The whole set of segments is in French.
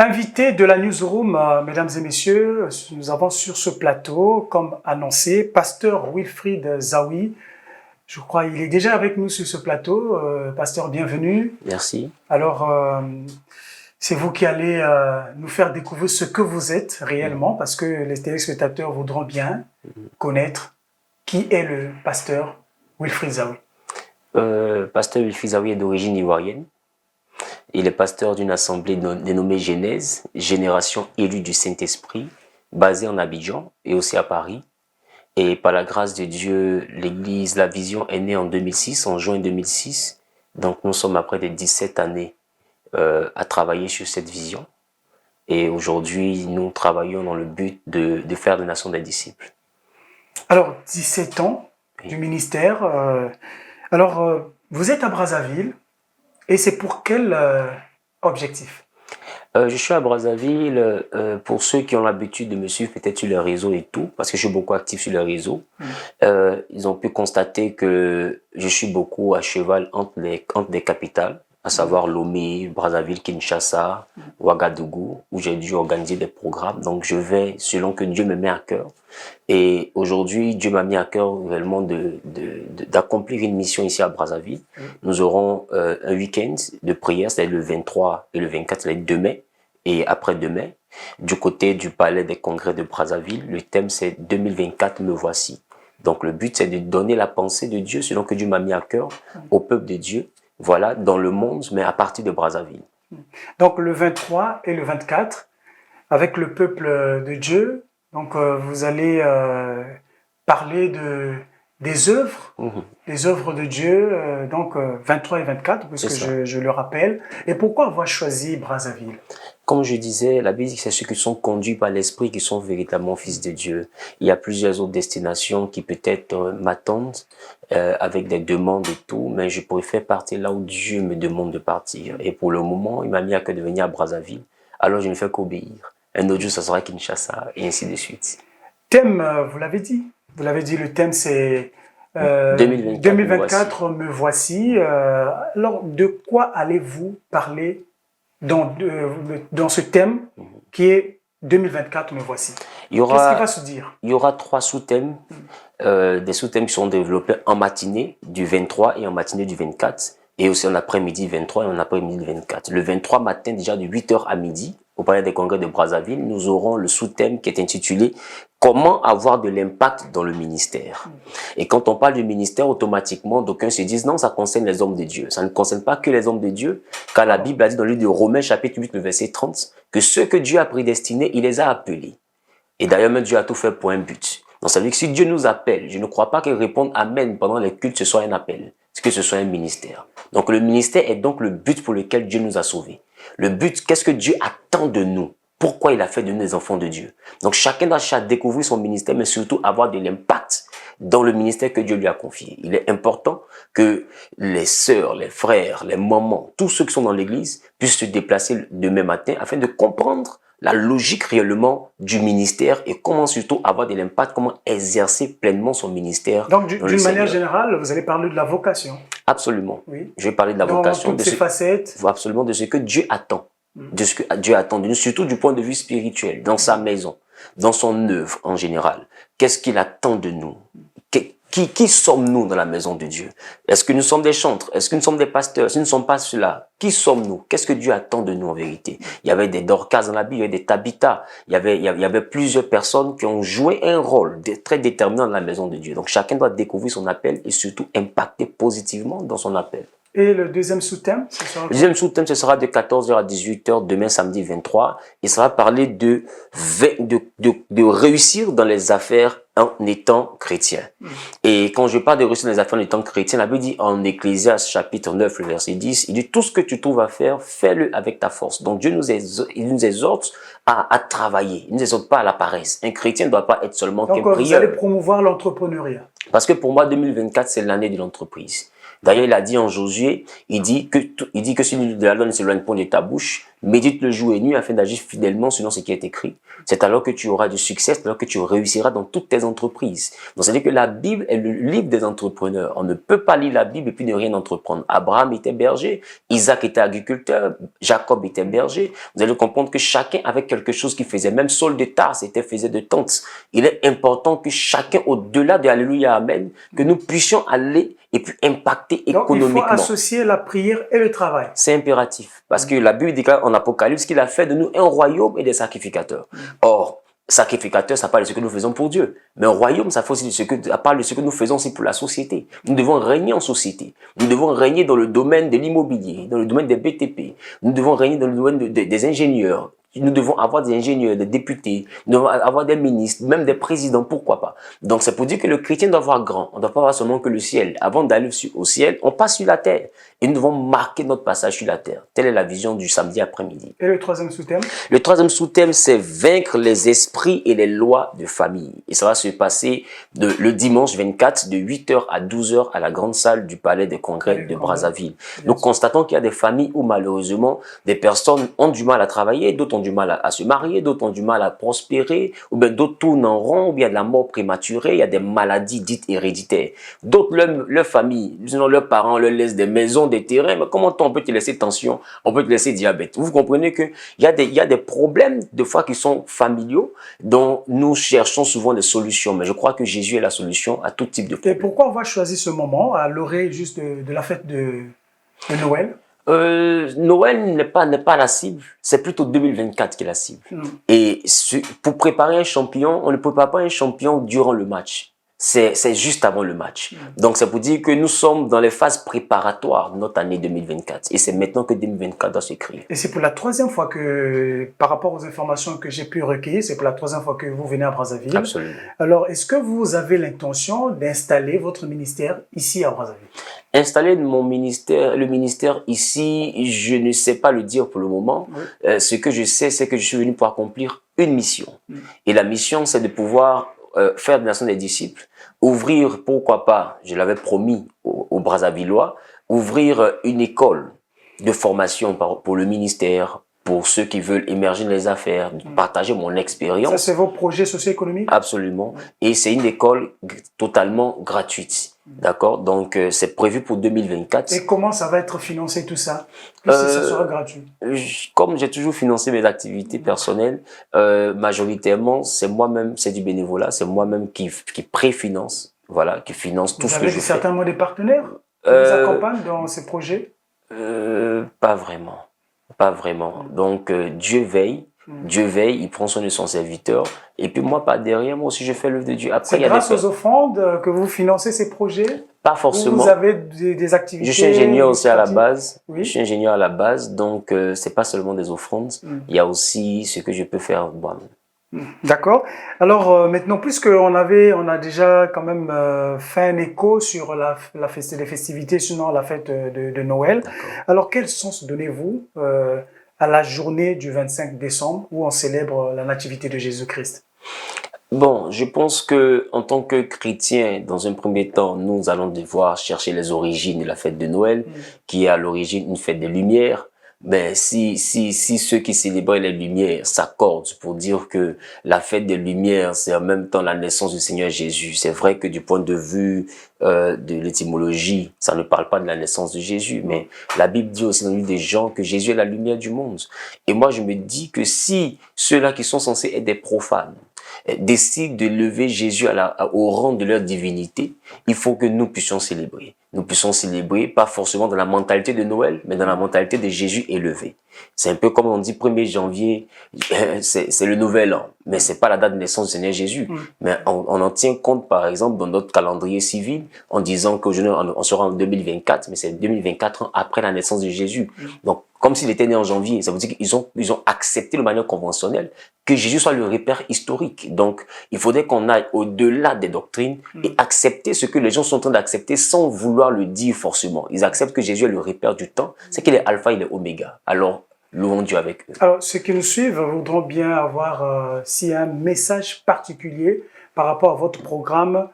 Invité de la Newsroom, mesdames et messieurs, nous avons sur ce plateau, comme annoncé, pasteur Wilfried Zawi. Je crois qu'il est déjà avec nous sur ce plateau. Pasteur, bienvenue. Merci. Alors, c'est vous qui allez nous faire découvrir ce que vous êtes réellement, parce que les téléspectateurs voudront bien connaître qui est le pasteur Wilfried Zawi. Pasteur Wilfried Zawi est d'origine ivoirienne. Il est pasteur d'une assemblée dénommée Genèse, Génération élue du Saint-Esprit, basée en Abidjan et aussi à Paris. Et par la grâce de Dieu, l'église La Vision est née en 2006, en juin 2006. Donc nous sommes après des 17 années à travailler sur cette vision. Et aujourd'hui, nous travaillons dans le but de faire de Nations des disciples. Alors, 17 ans du ministère. Vous êtes à Brazzaville. Et c'est pour quel objectif? Je suis à Brazzaville, pour ceux qui ont l'habitude de me suivre peut-être sur les réseaux et tout, parce que je suis beaucoup actif sur les réseaux, ils ont pu constater que je suis beaucoup à cheval entre des capitales, à savoir Lomé, Brazzaville, Kinshasa, Ouagadougou, où j'ai dû organiser des programmes. Donc je vais selon que Dieu me met à cœur. Et aujourd'hui, Dieu m'a mis à cœur réellement d'accomplir une mission ici à Brazzaville. Nous aurons un week-end de prière, c'est le 23 et le 24, c'est demain et après-demain. Du côté du palais des congrès de Brazzaville, le thème c'est 2024, me voici. Donc le but c'est de donner la pensée de Dieu selon que Dieu m'a mis à cœur au peuple de Dieu. Voilà, dans le monde, mais à partir de Brazzaville. Donc le 23 et le 24, avec le peuple de Dieu, donc vous allez parler des œuvres, des œuvres de Dieu, donc 23 et 24, puisque je le rappelle. Et pourquoi avoir choisi Brazzaville? Comme je disais, la Bible dit que c'est ceux qui sont conduits par l'Esprit qui sont véritablement fils de Dieu. Il y a plusieurs autres destinations qui peut-être m'attendent avec des demandes et tout, mais je préfère partir là où Dieu me demande de partir. Et pour le moment, il m'a mis à cœur de venir à Brazzaville, alors je ne fais qu'obéir. Un autre jour, ça sera Kinshasa, et ainsi de suite. Thème, vous l'avez dit. Vous l'avez dit, le thème c'est 2024, me voici. Alors, de quoi allez-vous parler dans ce thème qui est 2024, me voici? Qu'est-ce qui va se dire? Il y aura 3 sous-thèmes, des sous-thèmes qui sont développés en matinée du 23 et en matinée du 24, et aussi en après-midi 23 et en après-midi 24. Le 23 matin, déjà de 8h à midi, au palais des congrès de Brazzaville, nous aurons le sous-thème qui est intitulé « Comment avoir de l'impact dans le ministère ?» Et quand on parle du ministère, automatiquement, d'aucuns se disent « Non, ça concerne les hommes de Dieu. » Ça ne concerne pas que les hommes de Dieu, car la Bible a dit dans le livre de Romains, chapitre 8, le verset 30, que ceux que Dieu a prédestinés, il les a appelés. Et d'ailleurs, même Dieu a tout fait pour un but. Donc ça veut dire que si Dieu nous appelle, je ne crois pas qu'il réponde « Amen » pendant les cultes, ce soit un appel, que ce soit un ministère. Donc le ministère est donc le but pour lequel Dieu nous a sauvés. Le but, qu'est-ce que Dieu attend de nous? Pourquoi il a fait de nous des enfants de Dieu? Donc chacun doit découvrir son ministère, mais surtout avoir de l'impact dans le ministère que Dieu lui a confié. Il est important que les sœurs, les frères, les mamans, tous ceux qui sont dans l'église puissent se déplacer demain matin afin de comprendre la logique réellement du ministère et comment surtout avoir de l'impact, comment exercer pleinement son ministère. Donc d'une manière générale, vous allez parler de la vocation. Absolument. Oui. Je vais parler de la vocation. Dans toutes ses facettes. Absolument, de ce que Dieu attend. De ce que Dieu attend de nous, surtout du point de vue spirituel, dans sa maison, dans son œuvre en général. Qu'est-ce qu'il attend de nous? Qui sommes-nous dans la maison de Dieu? Est-ce que nous sommes des chantres? Est-ce que nous sommes des pasteurs? Si nous ne sommes pas cela, qui sommes-nous? Qu'est-ce que Dieu attend de nous en vérité? Il y avait des Dorcas dans la Bible, il y avait des Tabitha, il y avait plusieurs personnes qui ont joué un rôle très déterminant dans la maison de Dieu. Donc chacun doit découvrir son appel et surtout impacter positivement dans son appel. Et le deuxième sous-thème? Le deuxième sous-thème, ce sera de 14h à 18h, demain samedi 23. Il sera parlé de réussir dans les affaires en étant chrétien. Et quand je parle de réussir dans les affaires en étant chrétien, la Bible dit en Ecclésiaste chapitre 9, le verset 10, il dit tout ce que tu trouves à faire, fais-le avec ta force. Donc Dieu il nous exhorte à travailler. Il ne nous exhorte pas à la paresse. Un chrétien ne doit pas être seulement qu'un prieur. Vous allez promouvoir l'entrepreneuriat. Parce que pour moi, 2024, c'est l'année de l'entreprise. D'ailleurs, il a dit en Josué, il dit que si de la loi ne s'éloigne pas de ta bouche, médite le jour et nuit afin d'agir fidèlement selon ce qui est écrit. C'est alors que tu auras du succès, c'est alors que tu réussiras dans toutes tes entreprises. Donc, c'est-à-dire que la Bible est le livre des entrepreneurs. On ne peut pas lire la Bible et puis ne rien entreprendre. Abraham était berger, Isaac était agriculteur, Jacob était berger. Vous allez comprendre que chacun avait quelque chose qu'il faisait. Même Saul de Tarse faisait de tentes. Il est important que chacun, au-delà de Alléluia, Amen, que nous puissions aller et puis impacter économiquement. Donc, il faut associer la prière et le travail. C'est impératif. Parce que la Bible déclare en Apocalypse qu'il a fait de nous un royaume et des sacrificateurs. Or, sacrificateur, ça parle de ce que nous faisons pour Dieu. Mais un royaume, ça parle de ce que nous faisons aussi pour la société. Nous devons régner en société. Nous devons régner dans le domaine de l'immobilier, dans le domaine des BTP. Nous devons régner dans le domaine des ingénieurs. Nous devons avoir des ingénieurs, des députés, nous devons avoir des ministres, même des présidents, pourquoi pas. Donc c'est pour dire que le chrétien doit voir grand. On ne doit pas voir seulement que le ciel. Avant d'aller au ciel, on passe sur la terre. Et nous devons marquer notre passage sur la terre. Telle est la vision du samedi après-midi. Et le troisième sous-thème? Le troisième sous-thème, c'est vaincre les esprits et les lois de famille. Et ça va se passer le dimanche 24 de 8h à 12h à la grande salle du palais des congrès de Brazzaville. Nous constatons qu'il y a des familles où malheureusement des personnes ont du mal à travailler, d'autres ont du mal à se marier, d'autres ont du mal à prospérer, ou bien d'autres tournent en rond, ou bien de la mort prématurée, il y a des maladies dites héréditaires. D'autres, leur famille, leurs parents leur laissent des maisons, des terrains, mais comment on peut te laisser tension, on peut te laisser diabète? Vous comprenez qu'il y a des problèmes, des fois, qui sont familiaux, dont nous cherchons souvent des solutions, mais je crois que Jésus est la solution à tout type de problème. Et pourquoi on va choisir ce moment, à l'orée juste de la fête de Noël? Noël n'est pas la cible, c'est plutôt 2024 qui est la cible. Et pour préparer un champion, on ne prépare pas un champion durant le match. C'est juste avant le match. Donc, c'est pour dire que nous sommes dans les phases préparatoires de notre année 2024. Et c'est maintenant que 2024 doit s'écrire. Et c'est pour la troisième fois que, par rapport aux informations que j'ai pu recueillir, c'est pour la troisième fois que vous venez à Brazzaville. Absolument. Alors, est-ce que vous avez l'intention d'installer votre ministère ici à Brazzaville? Installer le ministère ici, je ne sais pas le dire pour le moment. Oui. Ce que je sais, c'est que je suis venu pour accomplir une mission. Et la mission, c'est de pouvoir faire de la nation des disciples, ouvrir, pourquoi pas, je l'avais promis aux Brazzavillois, ouvrir une école de formation pour le ministère, pour ceux qui veulent émerger dans les affaires, partager mon expérience. Ça, c'est vos projets socio-économiques? Absolument. Et c'est une école totalement gratuite. D'accord? Donc, c'est prévu pour 2024. Et comment ça va être financé tout ça? Si ça sera gratuit. Comme j'ai toujours financé mes activités personnelles, majoritairement, c'est moi-même, c'est du bénévolat, c'est moi-même qui préfinance, voilà, qui finance tout ce que je fais. Vous avez certainement des partenaires qui vous accompagnent dans ces projets? Pas vraiment. Pas vraiment. Donc, Dieu veille. Dieu veille, il prend soin de son serviteur. Et puis moi, par derrière, moi aussi, je fais l'œuvre de Dieu. C'est grâce aux offrandes que vous financez ces projets? Pas forcément. Vous avez des activités? Je suis ingénieur aussi à la base. Oui. Je suis ingénieur à la base. Donc, c'est pas seulement des offrandes. Il y a aussi ce que je peux faire moi-même. D'accord. Alors maintenant, puisqu'on a déjà quand même fait un écho sur les festivités, sinon la fête de Noël. Alors, quel sens donnez-vous à la journée du 25 décembre où on célèbre la nativité de Jésus-Christ? Bon, je pense que en tant que chrétien, dans un premier temps, nous allons devoir chercher les origines de la fête de Noël, qui est à l'origine une fête des Lumières. Ben, si ceux qui célébraient les Lumières s'accordent pour dire que la fête des Lumières, c'est en même temps la naissance du Seigneur Jésus, c'est vrai que du point de vue de l'étymologie, ça ne parle pas de la naissance de Jésus, mais la Bible dit aussi dans le livre des Jean que Jésus est la lumière du monde. Et moi, je me dis que si ceux-là qui sont censés être des profanes décident de lever Jésus au rang de leur divinité, il faut que nous puissions célébrer. Nous puissions célébrer, pas forcément dans la mentalité de Noël, mais dans la mentalité de Jésus élevé. C'est un peu comme on dit 1er janvier, c'est le nouvel an, mais c'est pas la date de naissance du Seigneur Jésus. Mais on en tient compte, par exemple, dans notre calendrier civil, en disant qu'aujourd'hui, on sera en 2024, mais c'est 2024 ans après la naissance de Jésus. Donc, comme s'il était né en janvier, ça veut dire qu'ils ont accepté de manière conventionnelle que Jésus soit le repère historique. Donc, il faudrait qu'on aille au-delà des doctrines et accepter ce que les gens sont en train d'accepter sans vouloir le dire forcément. Ils acceptent que Jésus est le repère du temps, c'est qu'il est alpha, il est oméga. Alors, louons Dieu avec eux. Alors, ceux qui nous suivent voudront bien avoir s'il y a un message particulier par rapport à votre programme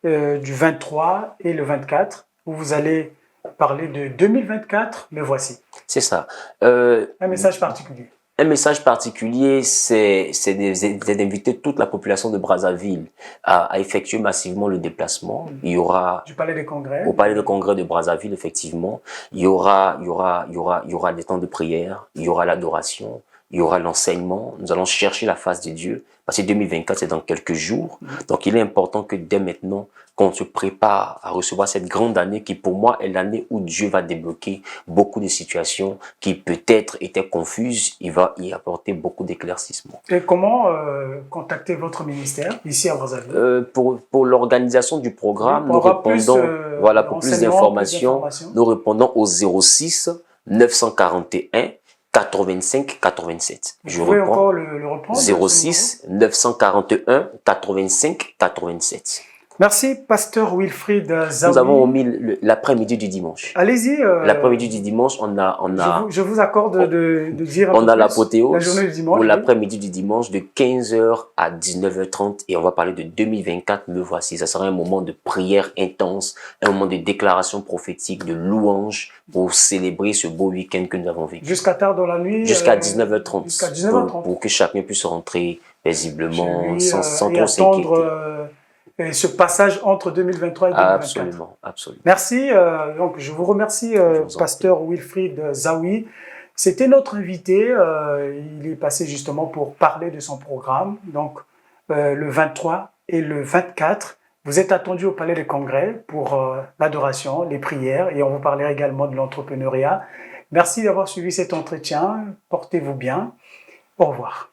du 23 et le 24, où vous allez parler de 2024, me voici. C'est ça. Un message particulier. Un message particulier, c'est d'inviter toute la population de Brazzaville à effectuer massivement le déplacement. Il y aura Du Palais des Congrès. au Palais de Congrès de Brazzaville, effectivement, il y aura des temps de prière, il y aura l'adoration, il y aura l'enseignement. Nous allons chercher la face de Dieu, parce que 2024, c'est dans quelques jours. Donc, il est important que dès maintenant, qu'on se prépare à recevoir cette grande année qui, pour moi, est l'année où Dieu va débloquer beaucoup de situations qui peut-être étaient confuses. Il va y apporter beaucoup d'éclaircissements. Et comment contacter votre ministère ici à Brazzaville? Pour l'organisation du programme, oui, nous répondons, voilà, pour plus d'informations, nous répondons au 06 941 85 87. Je reprends. Encore le reprendre. 06 941 85 87. Merci, pasteur Wilfried Zawi. Nous avons omis l'après-midi du dimanche. Allez-y. L'après-midi du dimanche, on a. Je vous accorde de dire. On a l'apothéose. La journée du dimanche. Pour l'après-midi du dimanche, de 15h à 19h30, et on va parler de 2024. Me voici. Ça sera un moment de prière intense, un moment de déclaration prophétique, de louange pour célébrer ce beau week-end que nous avons vécu. Jusqu'à tard dans la nuit. Jusqu'à 19h30. Jusqu'à 19h30. Pour que chacun puisse rentrer paisiblement, sans trop s'inquiéter. Et ce passage entre 2023 et 2024. Absolument, absolument. Merci. Donc, je vous remercie, pasteur Wilfried Zawi. C'était notre invité. Il est passé justement pour parler de son programme. Donc, le 23 et le 24, vous êtes attendus au Palais des Congrès pour l'adoration, les prières, et on vous parlera également de l'entrepreneuriat. Merci d'avoir suivi cet entretien. Portez-vous bien. Au revoir.